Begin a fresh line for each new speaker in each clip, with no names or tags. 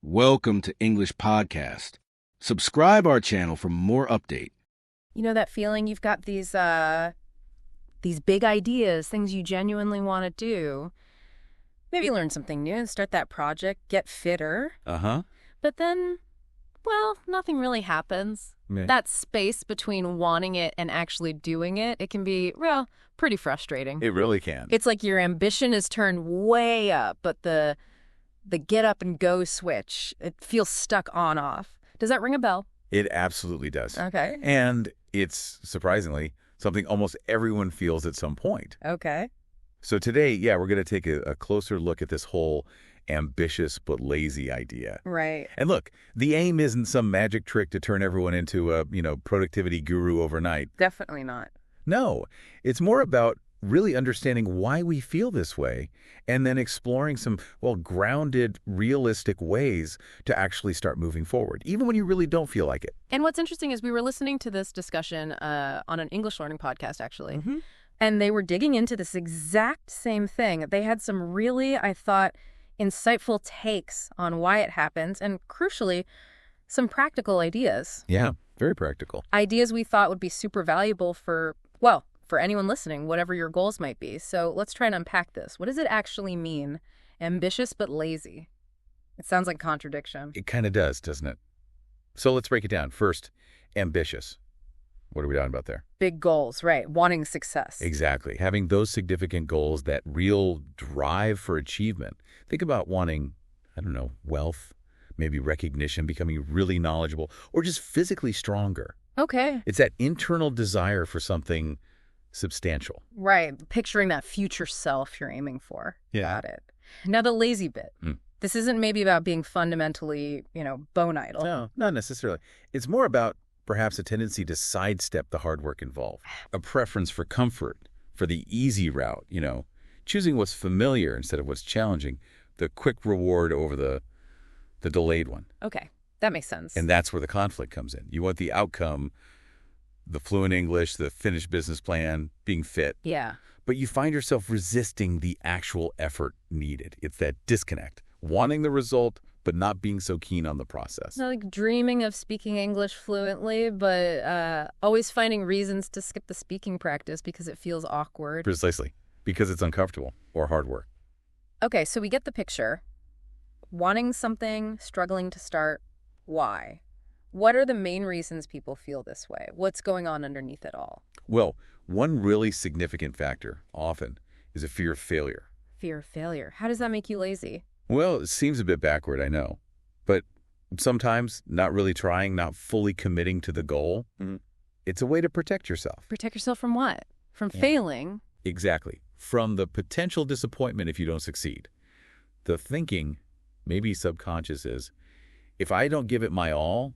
Welcome to English Podcast. Subscribe our channel for more update.
You know that feeling you've got these big ideas, things you genuinely want to do. Maybe learn something new, start that project, get fitter. But then, well, nothing really happens.
Yeah.
That space between wanting it and actually doing it, it can be, well, pretty frustrating.
It really can.
It's like your ambition is turned way up, but the get up and go switch, it feels stuck on off. Does that ring a bell?
It absolutely does.
Okay.
And it's, surprisingly, something almost everyone feels at some point.
Okay.
So today, we're going to take a closer look at this whole ambitious but lazy idea.
Right.
And look, the aim isn't some magic trick to turn everyone into a, productivity guru overnight.
Definitely not.
No, it's more about really understanding why we feel this way and then exploring some, grounded, realistic ways to actually start moving forward, even when you really don't feel like it.
And what's interesting is we were listening to this discussion on an English learning podcast, actually,
Mm-hmm.
and they were digging into this exact same thing. They had some really, I thought, insightful takes on why it happens and, crucially, some practical ideas.
Yeah, very practical.
Ideas we thought would be super valuable for anyone listening, whatever your goals might be. So let's try and unpack this. What does it actually mean, ambitious but lazy? It sounds like a contradiction.
It kind of does, doesn't it? So let's break it down. First, ambitious. What are we talking about there?
Big goals, right? Wanting success.
Exactly. Having those significant goals, that real drive for achievement. Think about wanting, wealth, maybe recognition, becoming really knowledgeable, or just physically stronger.
Okay.
It's that internal desire for something substantial.
Right. Picturing that future self you're aiming for.
Yeah.
Got it. Now the lazy bit. This isn't maybe about being fundamentally, bone idle.
No, not necessarily. It's more about perhaps a tendency to sidestep the hard work involved. A preference for comfort, for the easy route, choosing what's familiar instead of what's challenging, the quick reward over the delayed one.
Okay. That makes sense.
And that's where the conflict comes in. You want the outcome, the fluent English, the finished business plan, being fit.
Yeah.
But you find yourself resisting the actual effort needed. It's that disconnect, wanting the result, but not being so keen on the process.
Not like dreaming of speaking English fluently, but always finding reasons to skip the speaking practice because it feels awkward.
Precisely, because it's uncomfortable or hard work.
Okay, so we get the picture. Wanting something, struggling to start. Why? What are the main reasons people feel this way? What's going on underneath it all?
Well, one really significant factor often is a fear of failure.
Fear of failure. How does that make you lazy?
Well, it seems a bit backward, I know. But sometimes not really trying, not fully committing to the goal, it's a way to protect yourself.
Protect yourself from what? From failing?
Exactly. From the potential disappointment if you don't succeed. The thinking, maybe subconscious, is, if I don't give it my all,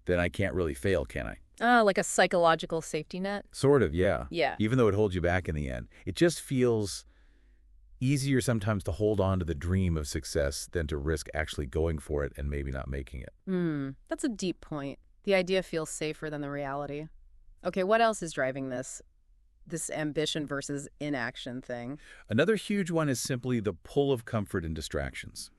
then I can't really fail, can I?
Like a psychological safety net?
Sort of, yeah.
Yeah.
Even though it holds you back in the end. It just feels easier sometimes to hold on to the dream of success than to risk actually going for it and maybe not making it.
That's a deep point. The idea feels safer than the reality. Okay, what else is driving this ambition versus inaction thing?
Another huge one is simply the pull of comfort and distractions.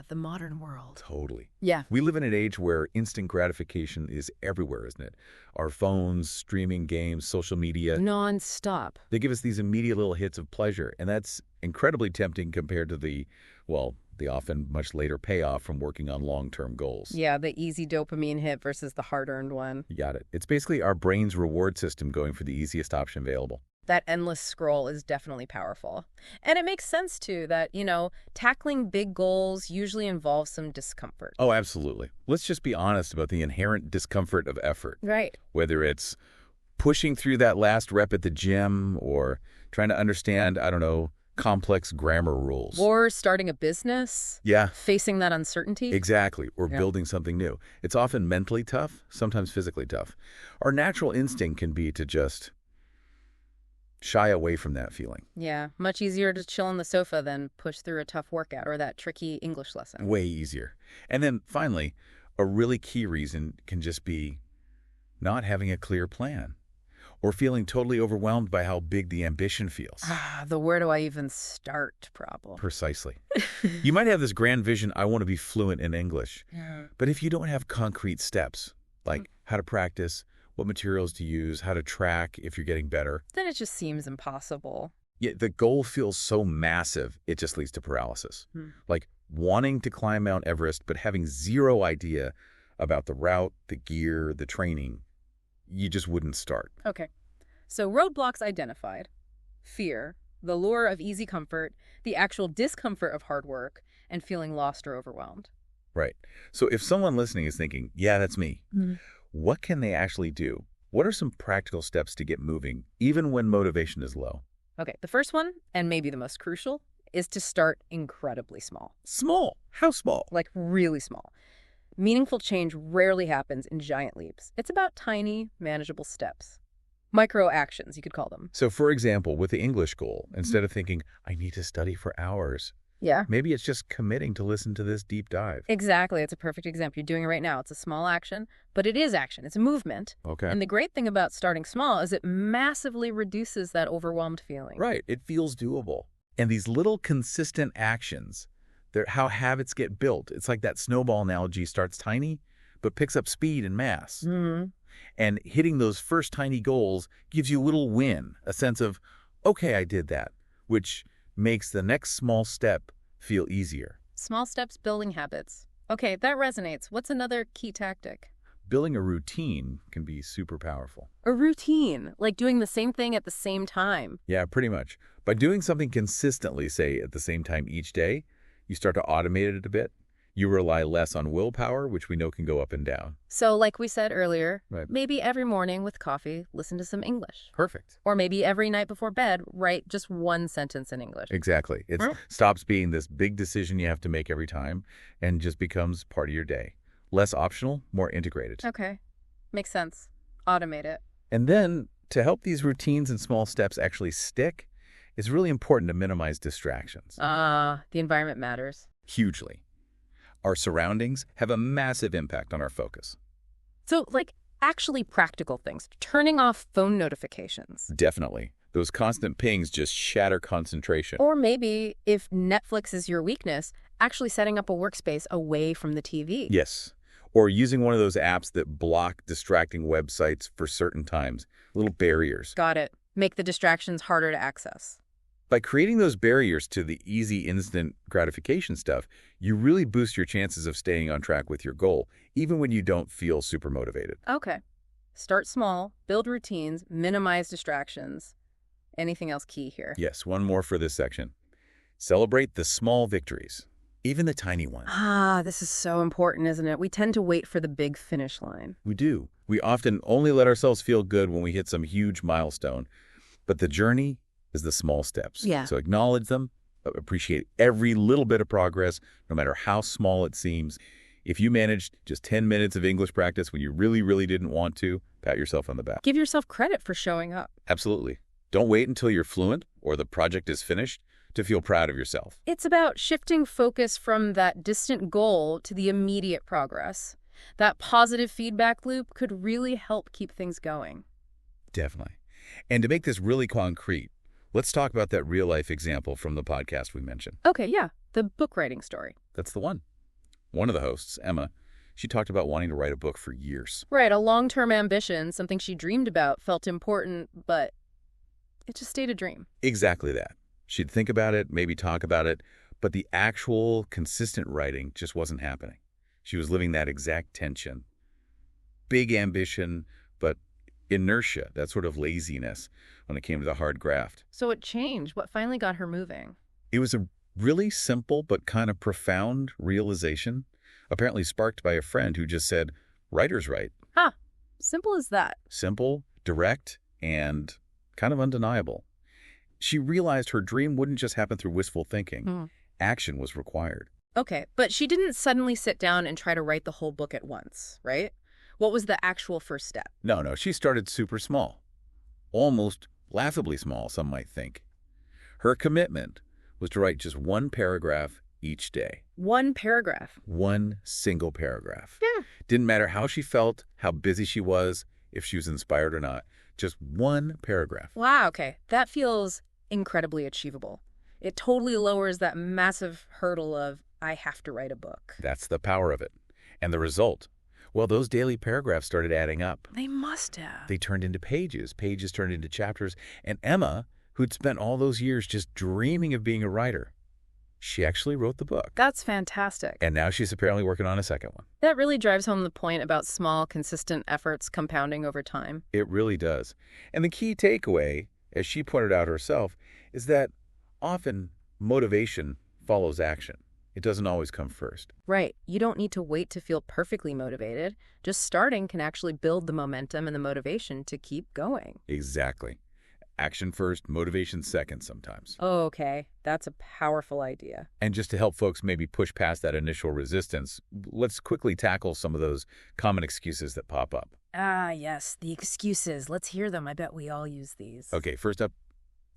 The modern world.
Totally.
Yeah.
We live in an age where instant gratification is everywhere, isn't it? Our phones, streaming games, social media.
Non-stop.
They give us these immediate little hits of pleasure, and that's incredibly tempting compared to the often much later payoff from working on long-term goals.
Yeah, the easy dopamine hit versus the hard-earned one.
You got it. It's basically our brain's reward system going for the easiest option available.
That endless scroll is definitely powerful. And it makes sense, too, that, tackling big goals usually involves some discomfort.
Oh, absolutely. Let's just be honest about the inherent discomfort of effort.
Right.
Whether it's pushing through that last rep at the gym or trying to understand, complex grammar rules.
Or starting a business.
Yeah.
Facing that uncertainty.
Exactly. Or building something new. It's often mentally tough, sometimes physically tough. Our natural instinct can be to just shy away from that feeling.
Yeah. Much easier to chill on the sofa than push through a tough workout or that tricky English lesson.
Way easier. And then finally, a really key reason can just be not having a clear plan. or feeling totally overwhelmed by how big the ambition feels.
The where do I even start problem.
Precisely. You might have this grand vision, I want to be fluent in English.
Yeah.
But if you don't have concrete steps, like how to practice, what materials to use, how to track if you're getting better,
Then it just seems impossible.
yet the goal feels so massive, it just leads to paralysis. Like wanting to climb Mount Everest, but having zero idea about the route, the gear, the training, you just wouldn't start.
Okay. So roadblocks identified. Fear, the lure of easy comfort, the actual discomfort of hard work, and feeling lost or overwhelmed.
Right. So if someone listening is thinking, yeah, that's me, what can they actually do? What are some practical steps to get moving, even when motivation is low?
Okay, the first one, and maybe the most crucial, is to start incredibly small.
Small. How small?
Like really small. Meaningful change rarely happens in giant leaps. It's about tiny, manageable steps. Micro actions, you could call them.
So for example, with the English goal, instead of thinking, I need to study for hours,
Yeah.
maybe it's just committing to listen to this deep dive.
Exactly. It's a perfect example. You're doing it right now. It's a small action, but it is action. It's a movement.
Okay.
And the great thing about starting small is it massively reduces that overwhelmed feeling.
Right. It feels doable. And these little consistent actions, they're how habits get built. It's like that snowball analogy, starts tiny, but picks up speed and mass. And hitting those first tiny goals gives you a little win, a sense of, okay, I did that, which makes the next small step feel easier.
Small steps building habits. Okay, that resonates. What's another key tactic?
Building a routine can be super powerful.
A routine, like doing the same thing at the same time.
Yeah, pretty much. By doing something consistently, say at the same time each day, you start to automate it a bit. You rely less on willpower, which we know can go up and down.
So like we said earlier,
Right.
maybe every morning with coffee, listen to some English.
Perfect.
Or maybe every night before bed, write just one sentence in English.
Exactly. It stops being this big decision you have to make every time and just becomes part of your day. Less optional, more integrated.
Okay, makes sense. Automate it.
And then to help these routines and small steps actually stick, it's really important to minimize distractions.
The environment matters.
Hugely. Our surroundings have a massive impact on our focus.
So, like, actually practical things. Turning off phone notifications.
Definitely. Those constant pings just shatter concentration.
Or maybe, if Netflix is your weakness, actually setting up a workspace away from the TV.
Yes. Or using one of those apps that block distracting websites for certain times. Little barriers.
Got it. Make the distractions harder to access.
By creating those barriers to the easy, instant gratification stuff, you really boost your chances of staying on track with your goal, even when you don't feel super motivated.
Okay. Start small, build routines, minimize distractions. Anything else key here?
Yes, one more for this section. Celebrate the small victories, even the tiny ones.
This is so important, isn't it? We tend to wait for the big finish line.
We do. We often only let ourselves feel good when we hit some huge milestone. But the journey is the small steps.
Yeah.
So acknowledge them, appreciate every little bit of progress, no matter how small it seems. If you managed just 10 minutes of English practice when you really, really didn't want to, pat yourself on the back.
Give yourself credit for showing up.
Absolutely. Don't wait until you're fluent or the project is finished to feel proud of yourself.
It's about shifting focus from that distant goal to the immediate progress. That positive feedback loop could really help keep things going.
Definitely. And to make this really concrete, let's talk about that real-life example from the podcast we mentioned.
Okay, yeah, the book writing story.
That's the one. One of the hosts, Emma, she talked about wanting to write a book for years.
Right, a long-term ambition, something she dreamed about, felt important, but it just stayed a dream.
Exactly that. She'd think about it, maybe talk about it, but the actual consistent writing just wasn't happening. She was living that exact tension. Big ambition, but inertia, that sort of laziness when it came to the hard graft.
So it changed. What finally got her moving?
It was a really simple but kind of profound realization, apparently sparked by a friend who just said, writer's right.
Simple as that.
Simple, direct, and kind of undeniable. She realized her dream wouldn't just happen through wistful thinking. Action was required.
Okay, but she didn't suddenly sit down and try to write the whole book at once, right? What was the actual first step?
No, she started super small. Almost laughably small, some might think. Her commitment was to write just one paragraph each day.
One paragraph.
One single paragraph.
Yeah.
Didn't matter how she felt, how busy she was, if she was inspired or not. Just one paragraph.
Wow, okay. That feels incredibly achievable. It totally lowers that massive hurdle of, I have to write a book.
That's the power of it. And the result? Well, those daily paragraphs started adding up.
They must have.
They turned into pages. Pages turned into chapters. And Emma, who'd spent all those years just dreaming of being a writer, she actually wrote the book.
That's fantastic.
And now she's apparently working on a second one.
That really drives home the point about small, consistent efforts compounding over time.
It really does. And the key takeaway, as she pointed out herself, is that often motivation follows action. It doesn't always come first.
Right. You don't need to wait to feel perfectly motivated. Just starting can actually build the momentum and the motivation to keep going.
Exactly. Action first, motivation second sometimes.
Oh, okay. That's a powerful idea.
And just to help folks maybe push past that initial resistance, let's quickly tackle some of those common excuses that pop up.
Ah, yes. The excuses. Let's hear them. I bet we all use these.
Okay, first up,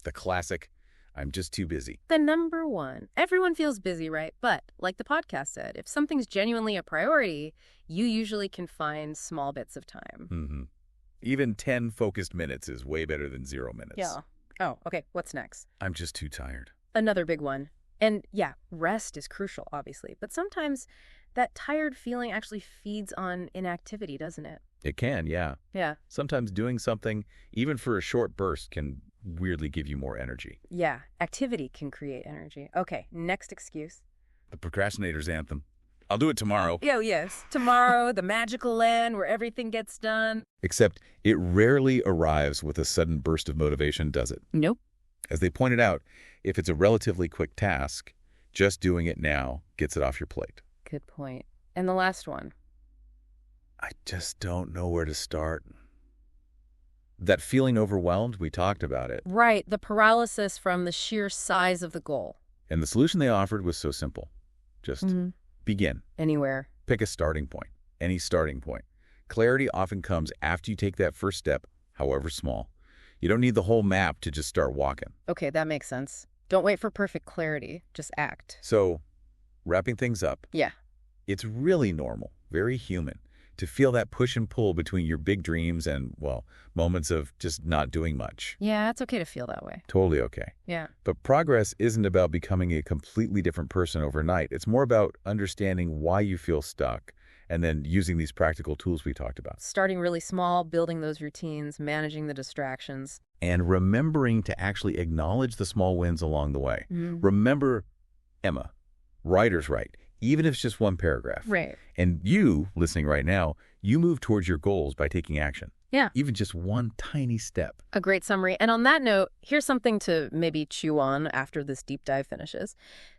the classic, I'm just too busy.
The number one. Everyone feels busy, right? But like the podcast said, if something's genuinely a priority, you usually can find small bits of time.
Mm-hmm. Even 10 focused minutes is way better than 0 minutes.
Yeah. Oh, okay. What's next?
I'm just too tired.
Another big one. And yeah, rest is crucial, obviously. But sometimes that tired feeling actually feeds on inactivity, doesn't it?
It can, yeah.
Yeah.
Sometimes doing something, even for a short burst, can weirdly give you more energy.
Yeah. Activity can create energy. Okay. Next excuse.
The procrastinator's anthem. I'll do it tomorrow.
Oh, yes. Tomorrow, the magical land where everything gets done.
Except it rarely arrives with a sudden burst of motivation, does it?
Nope.
As they pointed out, if it's a relatively quick task, just doing it now gets it off your plate.
Good point. And the last one.
I just don't know where to start. That feeling overwhelmed, we talked about it.
Right. The paralysis from the sheer size of the goal.
And the solution they offered was so simple. Just begin.
Anywhere.
Pick a starting point, any starting point. Clarity often comes after you take that first step, however small. You don't need the whole map to just start walking.
Okay, that makes sense. Don't wait for perfect clarity. Just act.
So, wrapping things up.
Yeah.
It's really normal, very human, to feel that push and pull between your big dreams and, well, moments of just not doing much.
Yeah, it's okay to feel that way.
Totally okay.
Yeah.
But progress isn't about becoming a completely different person overnight. It's more about understanding why you feel stuck and then using these practical tools we talked about.
Starting really small, building those routines, managing the distractions.
And remembering to actually acknowledge the small wins along the way. Remember, Emma, writer's right, even if it's just one paragraph.
Right.
And you, listening right now, you move towards your goals by taking action.
Yeah.
Even just one tiny step.
A great summary. And on that note, here's something to maybe chew on after this deep dive finishes.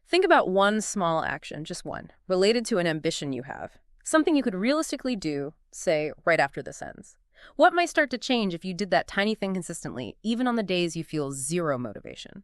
Think about one small action, just one, related to an ambition you have. Something you could realistically do, say, right after this ends. What might start to change if you did that tiny thing consistently, even on the days you feel zero motivation?